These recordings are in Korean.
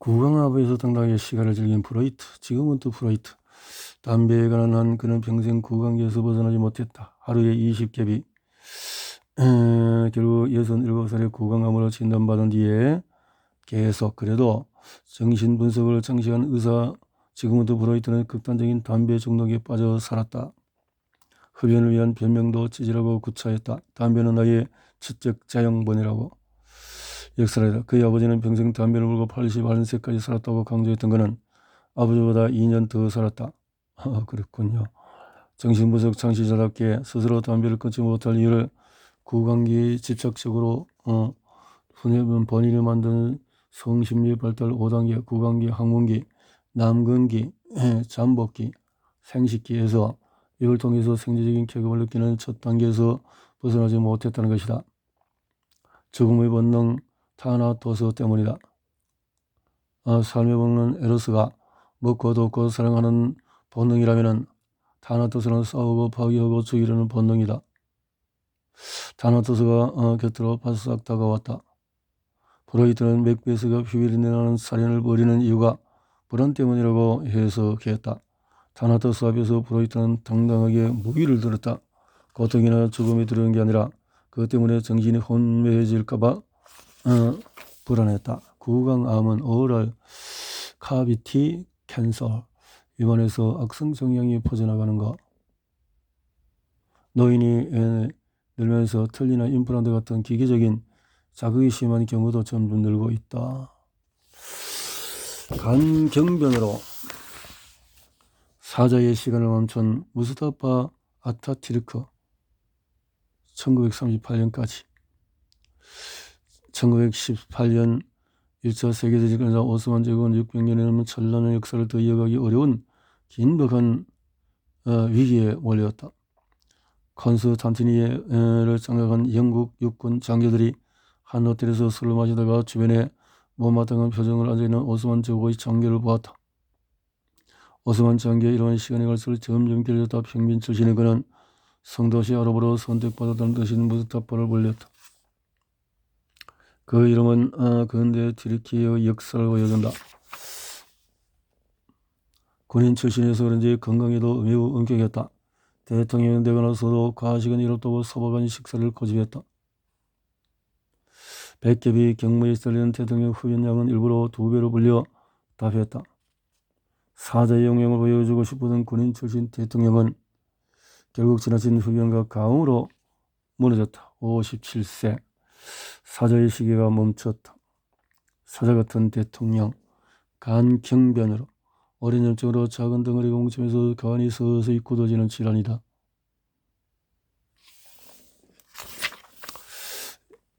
구강압에서 당당하게 시간을 즐긴 프로이트. 지금은 또 프로이트. 담배에 관한 한 그는 평생 구강기에서 벗어나지 못했다. 하루에 20캡이. 결국 67살에 구강암으로 진단받은 뒤에 계속 그래도 정신분석을 장시한 의사 지금은 또 프로이트는 극단적인 담배 중독에 빠져 살았다. 흡연을 위한 변명도 찌질하고 구차했다. 담배는 나의 지적 자양분이라고. 역설이다. 그의 아버지는 평생 담배를 물고 81세까지 살았다고 강조했던 그는 아버지보다 2년 더 살았다. 그렇군요. 정신분석 창시자답게 스스로 담배를 끊지 못할 이유를 구강기에 집착적으로 번뇌를 만드는 성심리 발달 5단계 구강기, 항문기, 남근기, 잠복기, 생식기에서 이걸 통해서 생리적인 쾌감을 느끼는 첫 단계에서 벗어나지 못했다는 것이다. 죽음의 본능 타나토스 때문이다. 삶의 본능 에로스가 먹고 돕고 사랑하는 본능이라면 타나토스는 싸우고 파괴하고 죽이려는 본능이다. 타나토스가 곁으로 바싹 다가왔다. 프로이트는 맥베스가 휘리내는 살인을 벌이는 이유가 불안 때문이라고 해석했다. 타나토스 앞에서 프로이트는 당당하게 무기를 들었다. 고통이나 죽음이 두려운 게 아니라 그것 때문에 정신이 혼미해질까봐 불안했다. 구강암은 오럴 카비티 캔서, 입안에서 악성 종양이 퍼져나가는 것. 노인이 늘면서 틀니나 임플란트 같은 기계적인 자극이 심한 경우도 점점 늘고 있다. 간경변으로 사자의 시간을 멈춘 무스타파 아타튀르크 1938년까지 1918년 1차 세계대전까지 오스만 제국은 600년이 넘는 찬란한 역사를 더 이어가기 어려운 긴박한 위기에 몰렸다. 콘스탄티니를 장악한 영국 육군 장교들이 한 호텔에서 술을 마시다가 주변에 못마땅한 표정을 앉아있는 오스만 제국의 장교를 보았다. 오스만 장교의 이러한 시간이 갈수록 점점 길어졌다. 평민 출신의 그는 성도시 아랍으로 선택받았다는 뜻인 무스타파를 불렸다. 그 이름은 근대 튀르키예의 역사를 보여준다. 군인 출신이어서 그런지 건강에도 매우 엄격했다. 대통령이 되고 나서도 과식은 이롭다고 소박한 식사를 고집했다. 백개비 경무에 시달리는 대통령 후연양은 일부러 2배로 불려 답했다. 사자의 용량을 보여주고 싶었던 군인 출신 대통령은 결국 지나친 후연과 가음으로 무너졌다. 57세. 사자의 시계가 멈췄다. 사자 같은 대통령, 간경변으로 어린 염증으로 작은 덩어리가 뭉치면서 간이 서서히 굳어지는 질환이다.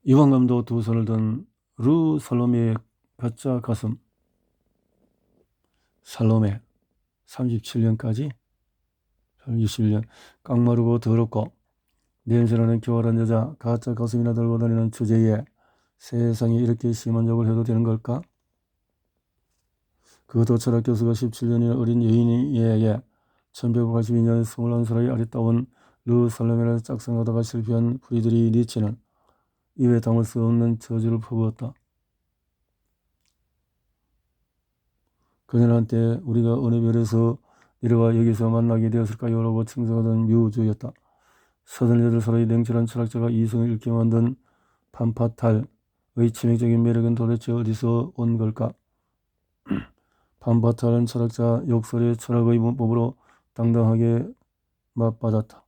이완감도 2손을 든 루 살로메의 가짜 가슴. 살로메 37년까지 61년 깡마르고 더럽고 냄새나는 교활한 여자 가짜 가슴이나 들고 다니는 주제에 세상에 이렇게 심한 욕을 해도 되는 걸까? 그것도 철학 교수가 17년이나 어린 여인에게 1182년 21살의 아리따운 르 살로메를 짝상하다가 실패한 프리드리 니체는 입에 담을 수 없는 저주를 퍼부었다. 그녀는 한때 우리가 어느 별에서 내려와 여기서 만나게 되었을까요? 라고 칭송하던 뮤즈였다. 38살의 냉철한 철학자가 이성을 잃게 만든 판파탈의 치명적인 매력은 도대체 어디서 온 걸까? 판파탈은 철학자 욕설의 철학의 문법으로 당당하게 맞받았다.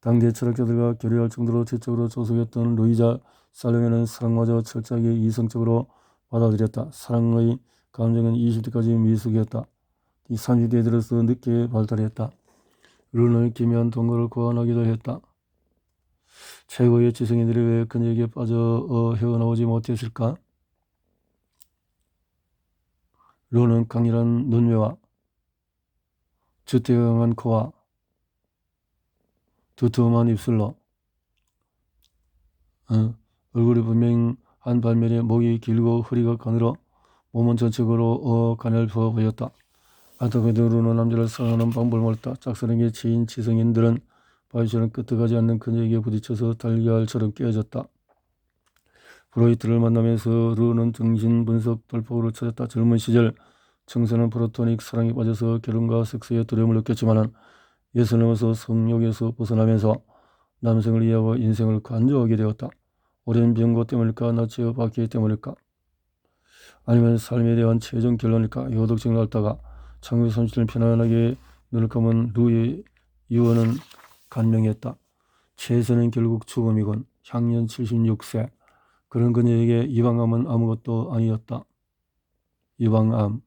당대 철학자들과 교류할 정도로 지적으로 조속했던 루이자 살로메는 사랑마저 철저하게 이성적으로 받아들였다. 사랑의 감정은 20대까지 미숙했다. 30대에 들어서 늦게 발달했다. 르는 기묘한 동거를 고안하기도 했다. 최고의 지성인들이 왜 그녀에게 빠져 헤어나오지 못했을까? 르는 강렬한 눈매와 주택강한 코와 두툼한 입술로 얼굴이 분명한 반면에 목이 길고 허리가 가늘어 몸은 전적으로 가냘퍼 보였다. 안타깝게도 르는 남자를 사랑하는 방법을 몰랐다. 짝사랑에 치인 지성인들은 바위처럼 끄떡하지 않는 그녀에게 부딪혀서 달걀처럼 깨어졌다. 프로이트를 만나면서 르는 정신분석 돌파구를 찾았다. 젊은 시절 청소년 프로토닉 사랑에 빠져서 결혼과 섹스에 두려움을 느꼈지만 예술 넘어서 성욕에서 벗어나면서 남성을 이해하고 인생을 간주하게 되었다. 오랜 병고 때문일까? 나치와 박해 때문일까? 아니면 삶에 대한 최종 결론일까? 요독증을 앓다가 1937년 편안하게 눈을 감은 루의 유언은 간명했다. 최선은 결국 죽음이군. 향년 76세. 그런 그녀에게 이방암은 아무것도 아니었다. 이방암.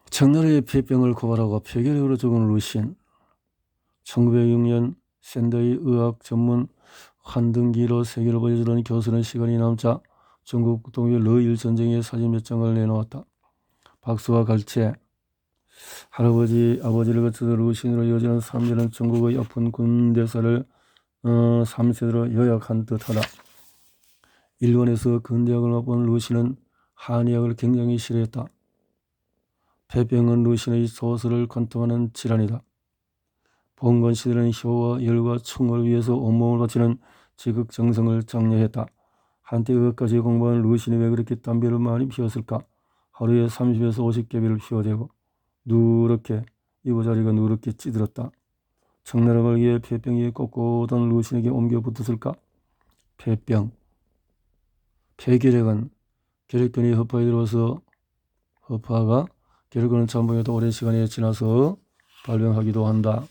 청나라의 폐병을 고발하고 폐결핵으로 죽은 루신. 1906년 샌더의 의학 전문 환등기로 세계를 보여주던 교수는 시간이 남자 중국 동의 러일 전쟁의 사진 몇 장을 내놓았다. 박수와 갈채. 할아버지, 아버지를 거쳐서 루신으로 이어지는 3대는 중국의 아픈 군대사를 3세대로 요약한 듯하다. 일본에서 근대학을 맛본 루신은 한의학을 굉장히 싫어했다. 폐병은 루신의 소설을 관통하는 질환이다. 봉건 시대는 효와 열과 충을 위해서 온몸을 바치는 지극정성을 장려했다. 한때 그것까지 공부한 루신이 왜 그렇게 담배를 많이 피웠을까? 하루에 30에서 50개비를 피워대고 누렇게 이부자리가 누렇게 찌들었다. 청나라 말기에 폐병이 꼿꼿한 루신에게 옮겨 붙었을까? 폐병. 폐결핵은 결핵균이 허파에 들어와서 허파가 결핵균을 잠복해도 오랜 시간이 지나서 발병하기도 한다.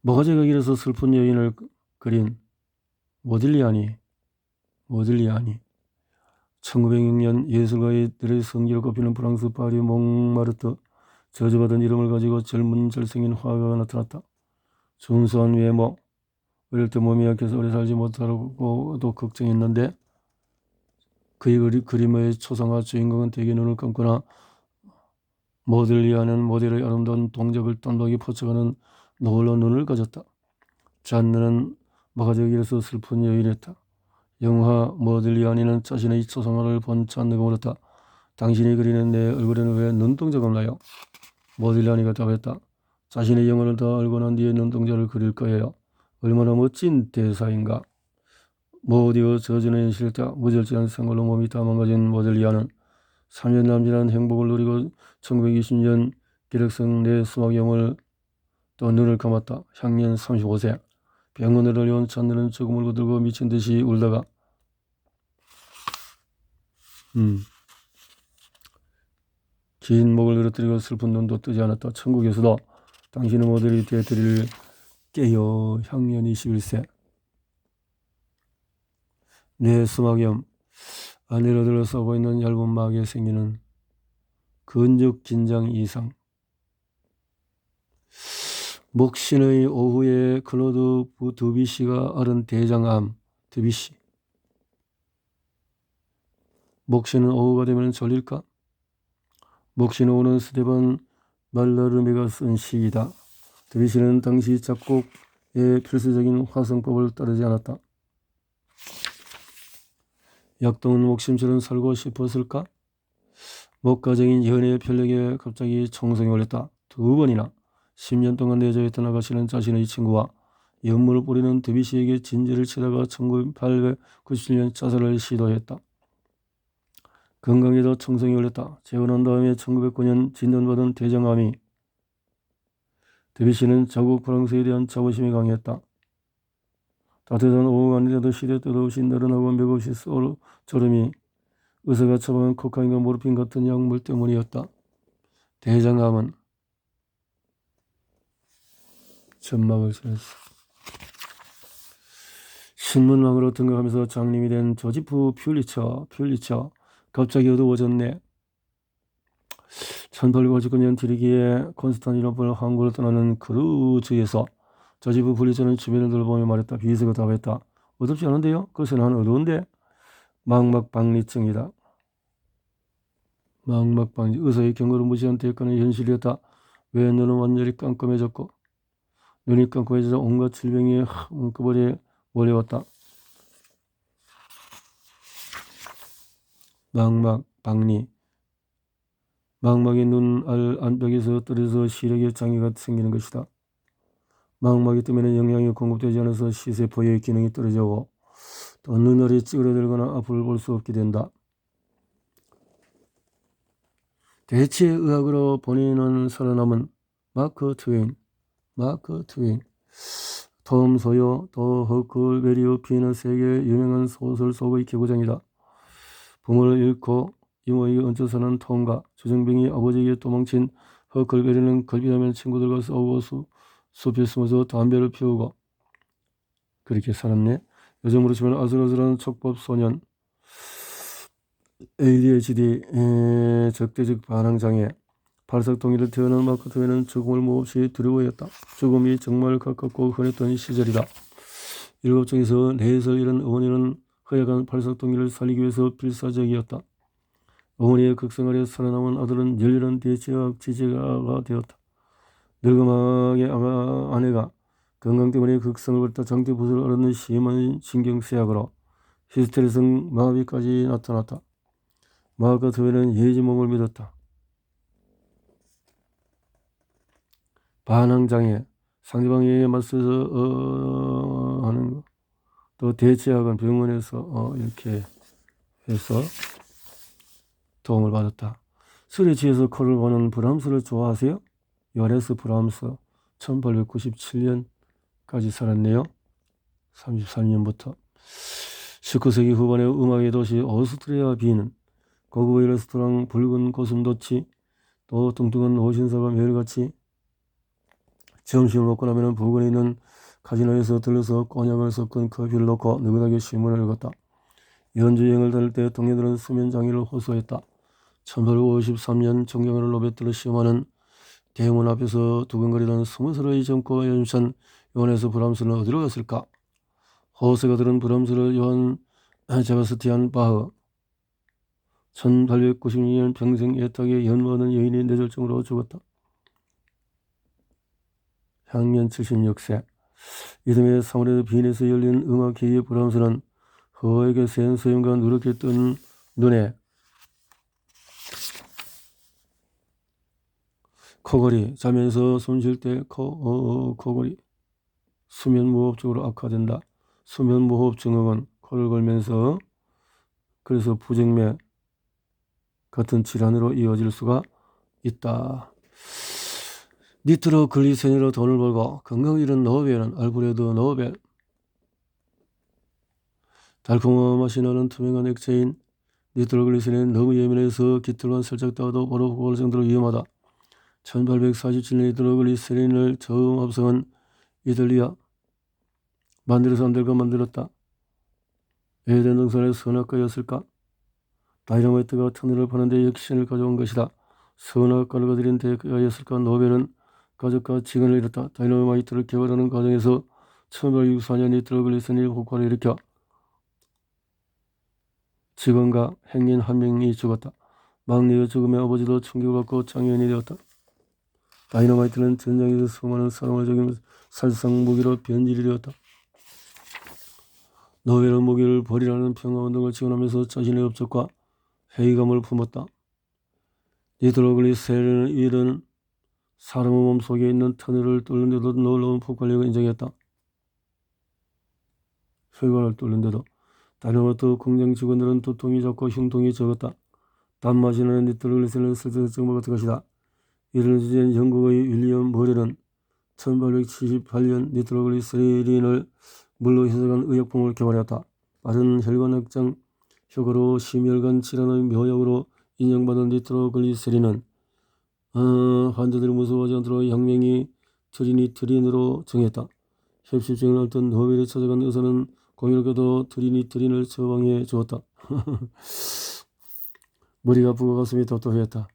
모가지가 길어서 슬픈 여인을 그린 모딜리아니. 1906년 예술가들의 성지로 꼽히는 프랑스 파리 몽마르트. 저주받은 이름을 가지고 젊은 잘생긴 화가가 나타났다. 준수한 외모. 어릴 때 몸이 약해서 오래 살지 못하고도 걱정했는데 그의 그림의 초상화 주인공은 대개 눈을 감거나 모델리아는 모델의 아름다운 동작을 딴박이 포착하는 놀라운 눈을 가졌다. 잔느는 모가지가 길어서 슬픈 여인이었다. 영화 모딜리아니는 자신의 초상화를 본 잔느가 물었다. 당신이 그리는 내 얼굴에는 왜 눈동자가 없나요? 모딜리아니가 답했다. 자신의 영혼을 다 알고 난 뒤에 눈동자를 그릴 거예요. 얼마나 멋진 대사인가. 모디어 저주는 현실이다. 무절제한 생활로 몸이 다 망가진 모델리아는 3년 남짓한 행복을 누리고 1920년 기력성 내 수막염을 또 눈을 감았다. 향년 35세. 병원을 알려온 잔느는 죽음을 거들고 미친 듯이 울다가 긴 목을 늘어뜨리고 슬픈 눈도 뜨지 않았다. 천국에서도 당신의 모델이 되어드릴 깨요. 향년 21세. 뇌 수막염. 안으로 들어서고 있는 얇은 막에 생기는 근육 긴장 이상. 목신의 오후에 클로드 드뷔시가 앓은 대장암. 드뷔시. 목신은 오후가 되면 졸릴까? 목신 오후는 스테반 말라르메가 쓴 시이다. 드뷔시는 당시 작곡의 필수적인 화성법을 따르지 않았다. 약동은 목심처럼 살고 싶었을까? 목가정인 연애 편력에 갑자기 총성이 올렸다. 2번이나 10년 동안 내조에 있던 아가씨는 자신의 친구와 연문을 뿌리는 드뷔시에게 진지를 치다가 1897년 자살을 시도했다. 건강에도 총성이 올렸다. 재혼한 다음에 1909년 진단받은 대장암이. 드뷔시는 자국 프랑스에 대한 자부심이 강했다. 따뜻한 오후가 아니라도 시대 뜻없이 늘어나고 맥없이 졸음이 의사가 처방한 코카인과 모르핀 같은 약물 때문이었다. 대장암은 점막을 지냈어. 신문왕으로 등극하면서 장님이 된 조지프 퓰리처. 갑자기 어두워졌네. 1859년 디리기에 콘스탄티노플 항구를 떠나는 크루즈에서 조지프 퓰리처는 주변을 돌보며 말했다. 비서가 답했다. 어둡지 않은데요? 글쎄 난 어두운데. 망막박리증이다. 망막박리. 의사의 경고를 무시한 대가는 현실이었다. 왜 눈은 완전히 깜깜해졌고 눈이 깜깜해져서 온갖 질병이 한꺼번에 몰려왔다. 망막박리. 망막이 눈알 안쪽에서 떨어져서 시력에 장애가 생기는 것이다. 망막이 뜨면 영양이 공급되지 않아서 시세포의 기능이 떨어지고 또 눈알이 찌그러들거나 앞을 볼 수 없게 된다. 대체의학으로 본인은 살아남은 마크 트웨인, 톰 소요, 더 허클베리 어피는 세계 유명한 소설 속의 개구장이다. 부모를 잃고 이모에게 얹혀 사는 톰과 주정뱅이 아버지에게 도망친 허클베리는 걸핏하면 친구들과 싸우고 숲에 숨어서 담배를 피우고 그렇게 살았네. 요즘으로 치면 아슬아슬한 촉법 소년, ADHD, 적대적 반항장애, 발석동이를 태어난 마크 트웨인은 죽음을 몹시 두려워했다. 죽음이 정말 가깝고 흔했던 시절이다. 7중에서 4살 잃은 어머니는 허약한 발석동이를 살리기 위해서 필사적이었다. 어머니의 극생활에 살아남은 아들은 열렬한 대체학 지지자가 되었다. 늙어망의 아내가 건강 때문에 극성을 벌였다. 장대부수를 앓는 심한 신경쇠약으로 히스테리성 마비까지 나타났다. 마크 트웨인은 예지 몸을 믿었다. 반항장애, 상대방에게 맞서서 하는 거. 또 대체학은 병원에서 이렇게 해서 도움을 받았다. 술에 취해서 코를 고는 브람스를 좋아하세요? 요하네스 브람스 1897년까지 살았네요. 33년부터. 19세기 후반의 음악의 도시 오스트리아 비는 고급의 레스토랑, 붉은 고슴도치, 또 뚱뚱한 호신사가 매일같이 점심을 먹고 나면 부근에 있는 카지노에서 들러서 꼬냑을 섞은 커피를 놓고 느긋하게 신문을 읽었다. 연주여행을 다닐 때 동료들은 수면 장애를 호소했다. 1853년 존경하는 로베트를 시험하는 대문 앞에서 두근거리던 20살의 젊고 연찬 요하네스 브람스는 어디로 갔을까? 호세가 들은 브람스를 요한 제바스티안 바흐 1896년 평생 애타게 연모하는 여인이 뇌졸중으로 죽었다. 향년 76세. 이듬해 3월에 빈에서 열린 음악회의의 브람스는 허에게 센 소임과 누렇게 뜬 눈에 코골이, 자면서 숨 쉴 때 코골이, 수면무호흡 쪽으로 악화된다. 수면무호흡 증후군, 코를 걸면서 그래서 부정맥 같은 질환으로 이어질 수가 있다. 니트로글리세린으로 돈을 벌고 건강을 잃은 노벨은 알프레드 노벨. 달콤한 맛이 나는 투명한 액체인 니트로글리세린은 너무 예민해서 깃털만 살짝 닿아도 바로 고갈 정도로 위험하다. 1847년 니트로글리세린을 처음 합성한 이탈리아. 만들어서 안 될 거 만들었다. 에덴 동산의 선악과였을까? 다이너마이트가 터널을 파는데 혁신을 가져온 것이다. 선악과를 거드린 대가였을까? 노벨은 가족과 직원을 잃었다. 다이너마이트를 개발하는 과정에서 1864년 니트로글리세린이 폭발을 일으켜 직원과 행인 1명이 죽었다. 막내의 죽음에 아버지도 충격을 받고 장애인이 되었다. 다이너마이트는 전장에서 수많은 사람을 죽이며 살상 무기로 변질이 되었다. 노벨은 무기를 버리라는 평화운동을 지원하면서 자신의 업적과 회의감을 품었다. 니트로글리세린은 사람의 몸속에 있는 터널을 뚫는데도 놀라운 폭발력을 인정했다. 혈관을 뚫는데도. 다이너마이트 공장 직원들은 두통이 작고 흉통이 적었다. 단맛이 나는 니트로글리세린은 설탕 정보 같은 것이다. 이런 주제인 영국의 윌리엄 머레는 1878년 니트로글리세린을 물로 희석한 의약품을 개발했다. 빠른 혈관 확장 효과로 심혈관 질환의 묘약으로 인정받은 니트로글리세린은 환자들이 무서워하지 않도록 약명이 트리니트린으로 정했다. 협심증을 앓던 노벨에 찾아간 의사는 공교롭게도 트리니트린을 처방해 주었다. 머리가 아프고 가슴이 답답했다.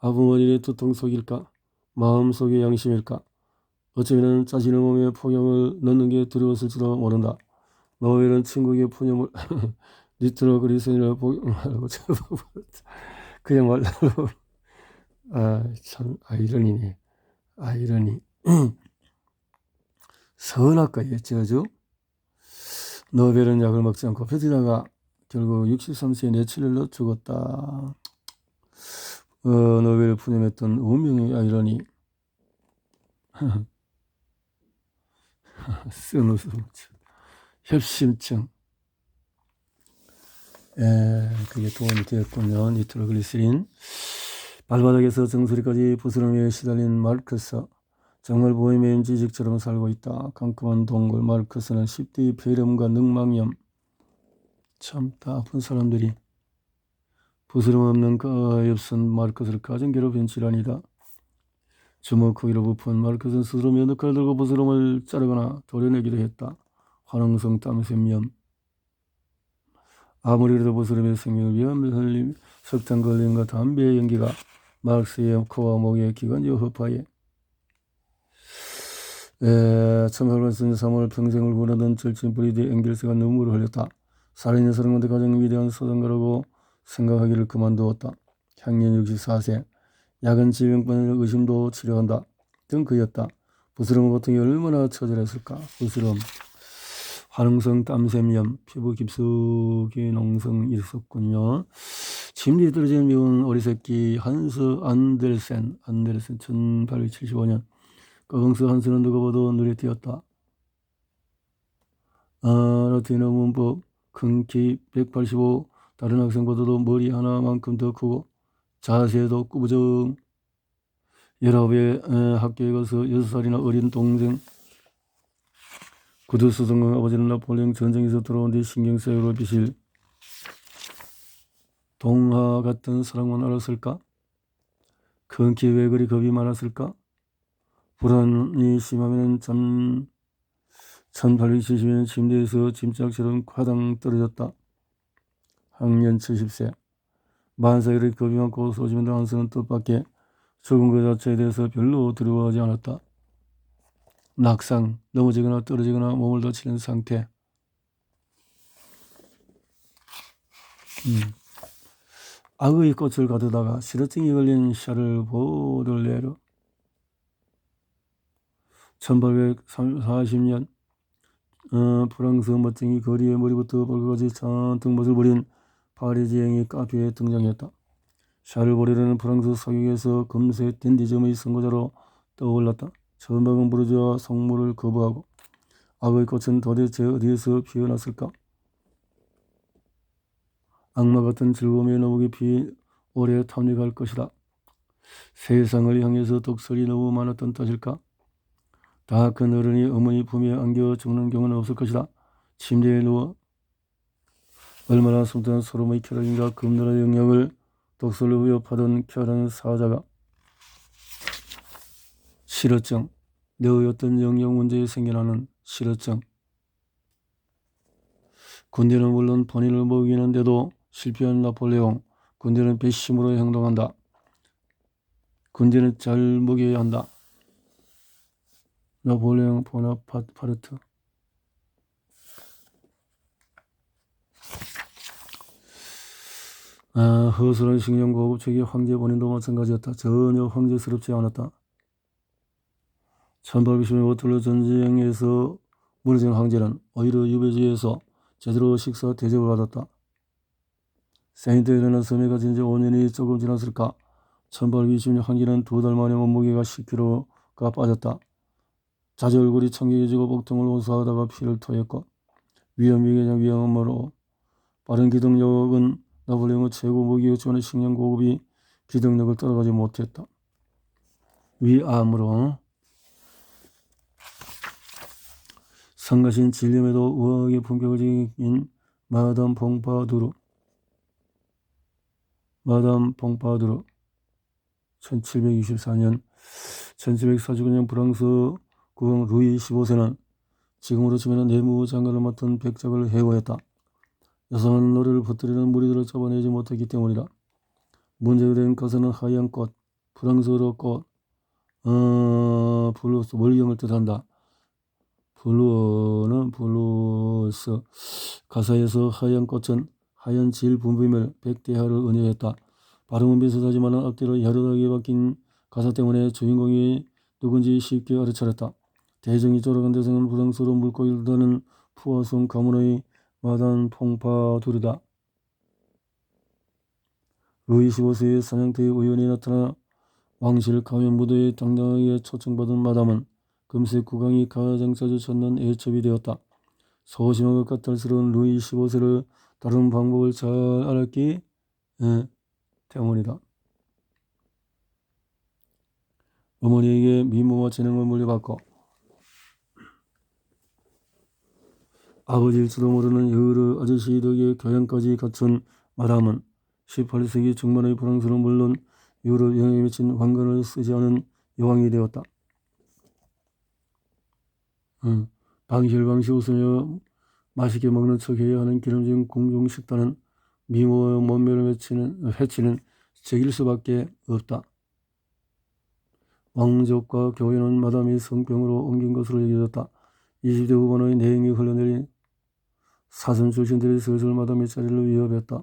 아픈 원인이 두통 속일까? 마음속의 양심일까? 어쩌면 자신의 몸에 폭염을 넣는 게 두려웠을지도 모른다. 노벨은 친구에게 푸념을 니트로글리세린을 복용하라고 쳐다보았다. 그냥 말로 참 아이러니네. 아이러니. 선악과였죠. 노벨은 약을 먹지 않고 버티다가 결국 63세에 뇌출혈로 죽었다. 노벨을 푸념했던 운명의 아이러니. 스누스 협심증. 그게 도움이 되었군요. 니트로글리세린. 발바닥에서 정수리까지 부스럼에 시달린 마르크스. 정말 보헤미안 지식처럼 살고 있다. 깜깜한 동굴. 마르크스는 10대의 폐렴과 늑막염. 참 다 아픈 사람들이 부스럼 없는 가엾은 마르크스를 가정 괴롭힌 질환이다. 주먹 크기로 부푼 마르크스는 스스로 면도칼을 들고 부스럼을 자르거나 도려내기도 했다. 화농성 땀샘염. 아무리 그래도 부스럼의 생명을 위한 석탄 걸림과 담배의 연기가 마르크스의 코와 목에 기관지와 허파에 1800년 3월 평생을 구하던 절친 브리드 앵겔스가 눈물을 흘렸다. 살아있는 사람 가운데 가장 위대한 서정가라고 생각하기를 그만두었다. 향년 64세. 약은 질병뿐 의심도 치료한다. 등 그였다. 부스럼 고통이 얼마나 처절했을까. 부스럼. 화농성 땀샘염. 피부 깊숙이 농성이 있었군요. 침대에 떨어진 미운 어리새끼 한스 안델센 1875년. 거강스 한스는 누가 봐도 눈에 띄었다. 라틴어 문법. 큰 키 185. 다른 학생보다도 머리 하나만큼 더 크고 자세도 꾸부정. 19에 학교에 가서 6살이나 어린 동생 구두수성과 아버지는 나폴레옹 전쟁에서 돌아온 뒤 신경쇠약으로 비실 동화 같은 사랑만 알았을까? 큰 키 왜 그리 겁이 많았을까? 불안이 심하면 1870년 침대에서 짐짝처럼 과당 떨어졌다. 학년 70세. 만사에 그렇게 겁이 많고 소심한 한스는 뜻밖의 죽은 것 자체에 대해서 별로 두려워하지 않았다. 낙상, 넘어지거나 떨어지거나 몸을 다치는 상태. 악의 꽃을 가두다가 시러증이 걸린 샤를 보들레르. 1840년 프랑스 멋쟁이 거리에 머리부터 발끝까지 잔뜩 멋을 부린 파리지앵이 카페에 등장했다. 샤를 보레르는 프랑스 사격에서 금색 댄디즘의 선구자로 떠올랐다. 전방은 부르주아 성물을 거부하고 악의 꽃은 도대체 어디에서 피어났을까? 악마 같은 즐거움에 너무 깊이 오래 탐닉할 것이다. 세상을 향해서 독설이 너무 많았던 탓일까? 다 큰 어른이 어머니 품에 안겨 죽는 경우는 없을 것이다. 침대에 누워 얼마나 숨탄 소름의 쾌락인가. 금나라의 영역을 독설로 위협하던 쾌활한 사자가 실어증. 너의 어떤 영역 문제에 생겨나는 실어증. 군대는 물론 본인을 먹이는데도 실패한 나폴레옹. 군대는 배심으로 행동한다. 군대는 잘 먹여야 한다. 나폴레옹 보나파르트. 허술한 신경 고급체계 황제 본인도 마찬가지였다. 전혀 황제스럽지 않았다. 1890년 워털루 전쟁에서 무너진 황제는 오히려 유배지에서 제대로 식사 대접을 받았다. 세인트 헬레나 섬에 가진 지 5년이 조금 지났을까. 1820년 황제는 2달 만에 몸무게가 10kg가 빠졌다. 자주 얼굴이 청개해지고 복통을 호소하다가 피를 토했고 위험이 그냥 위험으로 빠른 기동력은 나폴레옹의 최고 무기였지만 식량 고급이 기동력을 따라가지 못했다. 위암으로 성가신 진림에도 우아하게 품격을 지닌 마담 퐁파두르 1724년 1749년 프랑스 국왕 루이 15세는 지금으로 치면 내무장관을 맡은 백작을 해고했다. 여성은 노래를 퍼뜨리는 무리들을 잡아내지 못했기 때문이다. 문제가 된 가사는 하얀 꽃, 프랑스어로 꽃, 블루스, 월경을 뜻한다. 블루어는 블루스. 가사에서 하얀 꽃은 하얀 질 분비물 백대하를 은유했다. 발음은 비슷하지만 앞뒤로 야릇하게 바뀐 가사 때문에 주인공이 누군지 쉽게 알아차렸다. 대정이 쫄아간 대성은 프랑스로 물고기를 다는 푸아송 가문의 마단 퐁파두르다. 루이 15세의 사냥터에 우연히 나타나 왕실 가면 무도에 당당하게 초청받은 마담은 금세 국왕이 가장 자주 찾는 애첩이 되었다. 소심하고 까탈스러운 루이 15세를 다루는 방법을 잘 알았기 때문이다. 어머니에게 미모와 재능을 물려받고 아버지일지도 모르는 여러 아저씨 덕에 교양까지 갖춘 마담은 18세기 중반의 프랑스는 물론 유럽 영향에 미친 황건을 쓰지 않은 여왕이 되었다. 방실방시 웃으며 맛있게 먹는 척해야 하는 기름진 궁중 식단은 미모와 몸매를 해치는 적일 수밖에 없다. 왕족과 교회는 마담이 성병으로 옮긴 것으로 여겨졌다. 20대 후반의 내행이 흘러내린 사슴 출신들이 슬슬 마담의 자리를 위협했다.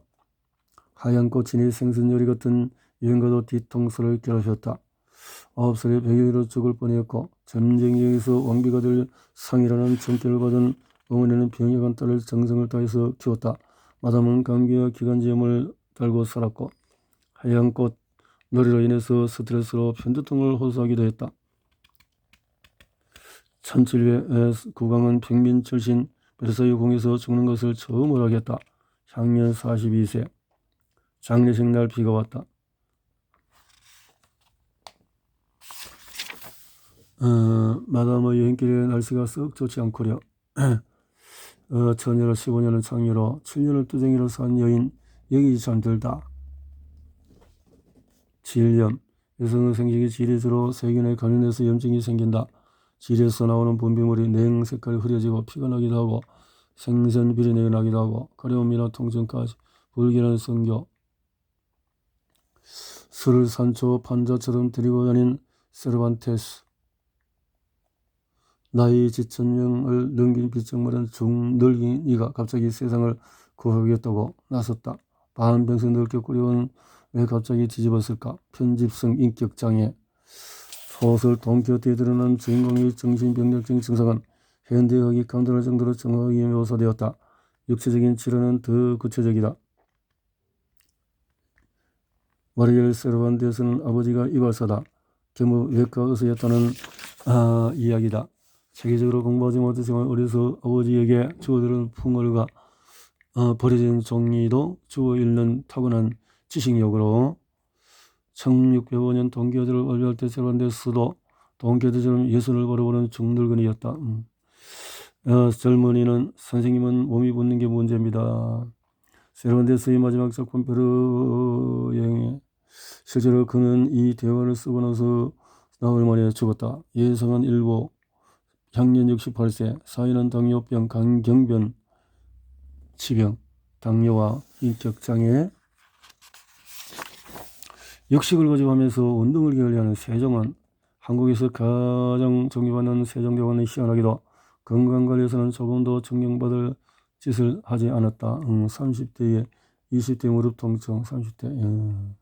하얀 꽃이니 생선요리 같은 유행가도 뒤통수를 괴롭혔다. 9살에 병역으로 죽을 뻔했고 전쟁에서 왕비가 될 상이라는 정결을 받은 어머니는 병역한 딸을 정성을 다해서 키웠다. 마담은 감기와 기관지염을 달고 살았고 하얀 꽃 놀이로 인해서 스트레스로 편두통을 호소하기도 했다. 1700에 국왕은 평민 출신 베르사유 궁에서 죽는 것을 처음으로 하겠다. 향년 42세. 장례식 날 비가 왔다. 마담의 여행길에 날씨가 썩 좋지 않구려. 처녀로 15년을 창녀로 7년을 뚜쟁이로 산 여인 여기 참 들다. 질염. 여성의 생식이 질에 주로 세균에 감염돼서 염증이 생긴다. 질에서 나오는 분비물이 냉 색깔이 흐려지고 피가 나기도 하고 생선 비린내가 나기도 하고 가려움이나 통증까지 불길한 성교. 술을 산초 판자처럼 들이고 다닌 세르반테스. 나이 지천명을 넘긴 비쩍마른 중늙은이가 갑자기 세상을 구하겠다고 나섰다. 반병석 넓게 꾸려온 왜 갑자기 뒤집었을까? 편집성 인격장애. 소설 돈키호테에 드러난 주인공의 정신병력적인 증상은 현대의학이 감당할 정도로 정확하게 묘사되었다. 육체적인 질환은 더 구체적이다. 마리엘 세르반테스는 아버지가 이발사다. 겸업 외과 의사였다는 이야기다. 체계적으로 공부하지 못했지만 어려서 아버지에게 주어들은 풍월과 버려진 종이도 주워 읽는 타고난 지식력으로 1605년 돈키호테를 완료할 때 세르반테스도 돈키호테처럼 예술을 바라보는 중늙은이였다. 젊은이는 선생님은 몸이 붙는 게 문제입니다. 세르반테스의 마지막 작품 베르 여행에 실제로 그는 이 대화를 쓰고 나서 나흘 만에 죽었다. 예상한 일보 향년 68세, 사인은 당뇨병, 간경변, 치병, 당뇨와 인격장애. 육식을 거듭하면서 운동을 게을리하는 세종은 한국에서 가장 존경받는 세종대왕은 희한하게도 건강관리에서는 조금도 존경받을 짓을 하지 않았다. 30대에 20대 무릎 통증, 30대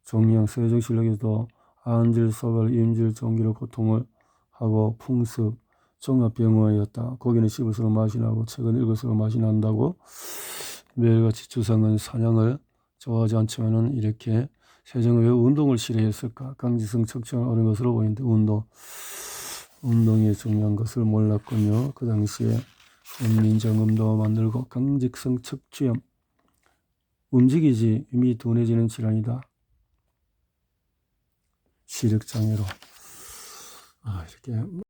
종양 세종실록에서도 안질, 소갈, 임질, 종기로 고통을 하고 풍습, 종합병원이었다. 고기는 씹을수록 맛이 나고 책은 읽을수록 맛이 난다고. 매일같이 주상은 사냥을 좋아하지 않지만은 이렇게 세종은 왜 운동을 싫어했을까? 강지성 척추가 어려운 것으로 보이는데 운동이 중요한 것을 몰랐군요. 그 당시에 민정음도 만들고 강직성 척추염 움직이지 이미 둔해지는 질환이다. 시력장애로 이렇게